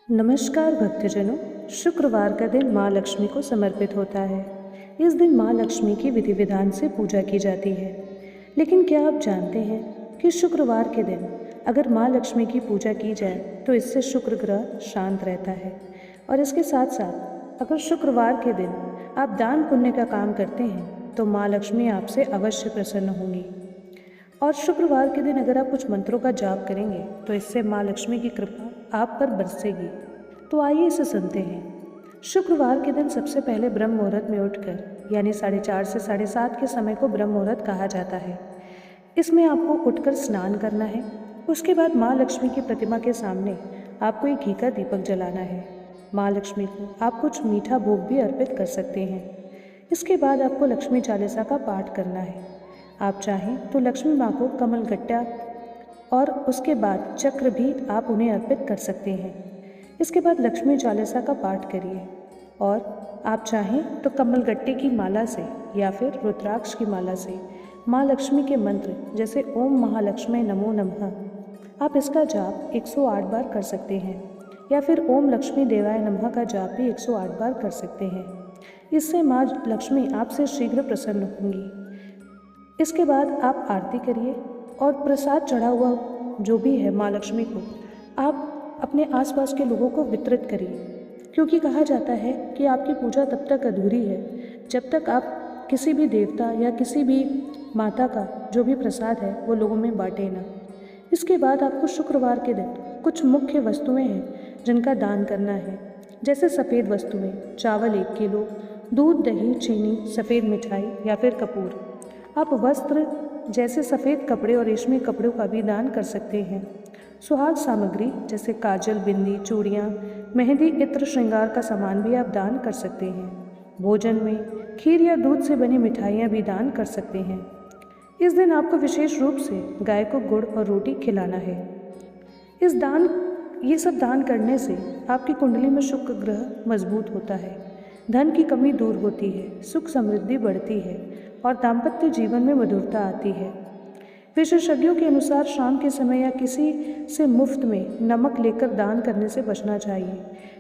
नमस्कार भक्तजनों, शुक्रवार का दिन माँ लक्ष्मी को समर्पित होता है। इस दिन माँ लक्ष्मी की विधि विधान से पूजा की जाती है। लेकिन क्या आप जानते हैं कि शुक्रवार के दिन अगर माँ लक्ष्मी की पूजा की जाए तो इससे शुक्र ग्रह शांत रहता है। और इसके साथ साथ अगर शुक्रवार के दिन आप दान पुण्य का काम करते हैं तो माँ लक्ष्मी आपसे अवश्य प्रसन्न होंगी। और शुक्रवार के दिन अगर आप कुछ मंत्रों का जाप करेंगे तो इससे माँ लक्ष्मी की कृपा आप पर बरसेगी। तो आइए इसे सुनते हैं। शुक्रवार के दिन सबसे पहले ब्रह्म मुहूर्त में उठकर यानी 4:30 से 7:30 के समय को ब्रह्म मुहूर्त कहा जाता है। इसमें आपको उठकर स्नान करना है। उसके बाद माँ लक्ष्मी की प्रतिमा के सामने आपको एक घी का दीपक जलाना है। माँ लक्ष्मी को आप कुछ मीठा भोग भी अर्पित कर सकते हैं। इसके बाद आपको लक्ष्मी चालीसा का पाठ करना है। आप चाहें तो लक्ष्मी माँ को कमल गट्टा और उसके बाद चक्र भी आप उन्हें अर्पित कर सकते हैं। इसके बाद लक्ष्मी चालीसा का पाठ करिए और आप चाहें तो कमल गट्टे की माला से या फिर रुद्राक्ष की माला से माँ लक्ष्मी के मंत्र जैसे ओम महालक्ष्मी नमो नमः आप इसका जाप 108 बार कर सकते हैं या फिर ओम लक्ष्मी देवाय नमः का जाप भी 108 बार कर सकते हैं। इससे माँ लक्ष्मी आपसे शीघ्र प्रसन्न होंगी। इसके बाद आप आरती करिए और प्रसाद चढ़ा हुआ जो भी है माँ लक्ष्मी को आप अपने आसपास के लोगों को वितरित करिए, क्योंकि कहा जाता है कि आपकी पूजा तब तक अधूरी है जब तक आप किसी भी देवता या किसी भी माता का जो भी प्रसाद है वो लोगों में बांटे ना। इसके बाद आपको शुक्रवार के दिन कुछ मुख्य वस्तुएं हैं जिनका दान करना है, जैसे सफ़ेद वस्तुएं, चावल 1 किलो, दूध, दही, चीनी, सफ़ेद मिठाई या फिर कपूर। आप वस्त्र जैसे सफ़ेद कपड़े और रेशमी कपड़ों का भी दान कर सकते हैं। सुहाग सामग्री जैसे काजल, बिंदी, चूड़ियाँ, मेहंदी, इत्र, श्रृंगार का सामान भी आप दान कर सकते हैं। भोजन में खीर या दूध से बनी मिठाइयाँ भी दान कर सकते हैं। इस दिन आपको विशेष रूप से गाय को गुड़ और रोटी खिलाना है। ये सब दान करने से आपकी कुंडली में शुक्र ग्रह मजबूत होता है, धन की कमी दूर होती है, सुख समृद्धि बढ़ती है और दाम्पत्य जीवन में मधुरता आती है। विशेषज्ञों के अनुसार शाम के समय या किसी से मुफ्त में नमक लेकर दान करने से बचना चाहिए,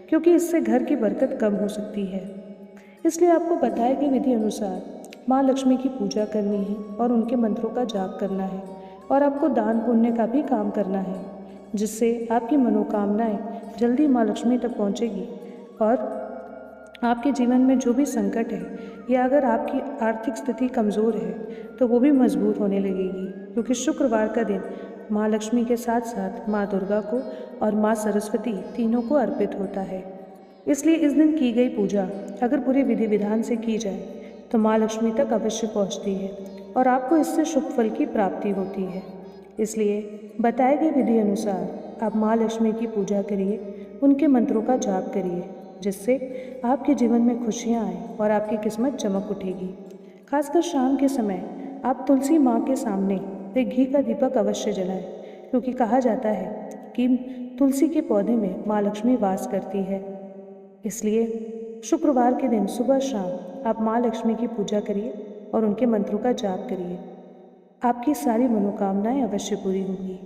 क्योंकि इससे घर की बरकत कम हो सकती है। इसलिए आपको बताए गए विधि अनुसार माँ लक्ष्मी की पूजा करनी है और उनके मंत्रों का जाप करना है और आपको दान पुण्य का भी काम करना है, जिससे आपकी मनोकामनाएं जल्दी माँ लक्ष्मी तक पहुँचेगी और आपके जीवन में जो भी संकट है या अगर आपकी आर्थिक स्थिति कमज़ोर है तो वो भी मजबूत होने लगेगी, क्योंकि शुक्रवार का दिन माँ लक्ष्मी के साथ साथ माँ दुर्गा को और माँ सरस्वती तीनों को अर्पित होता है। इसलिए इस दिन की गई पूजा अगर पूरे विधि विधान से की जाए तो माँ लक्ष्मी तक अवश्य पहुँचती है और आपको इससे शुभ फल की प्राप्ति होती है। इसलिए बताए गए विधि अनुसार आप माँ लक्ष्मी की पूजा करिए, उनके मंत्रों का जाप करिए, जिससे आपके जीवन में खुशियाँ आएँ और आपकी किस्मत चमक उठेगी। खासकर शाम के समय आप तुलसी माँ के सामने एक घी का दीपक अवश्य जलाएं, क्योंकि कहा जाता है कि तुलसी के पौधे में माँ लक्ष्मी वास करती है। इसलिए शुक्रवार के दिन सुबह शाम आप माँ लक्ष्मी की पूजा करिए और उनके मंत्रों का जाप करिए। आपकी सारी मनोकामनाएं अवश्य पूरी होंगी।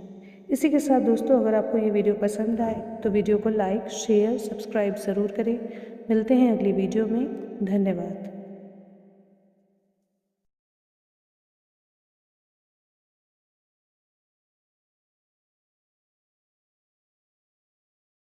इसी के साथ दोस्तों, अगर आपको ये वीडियो पसंद आए तो वीडियो को लाइक, शेयर, सब्सक्राइब ज़रूर करें। मिलते हैं अगली वीडियो में। धन्यवाद।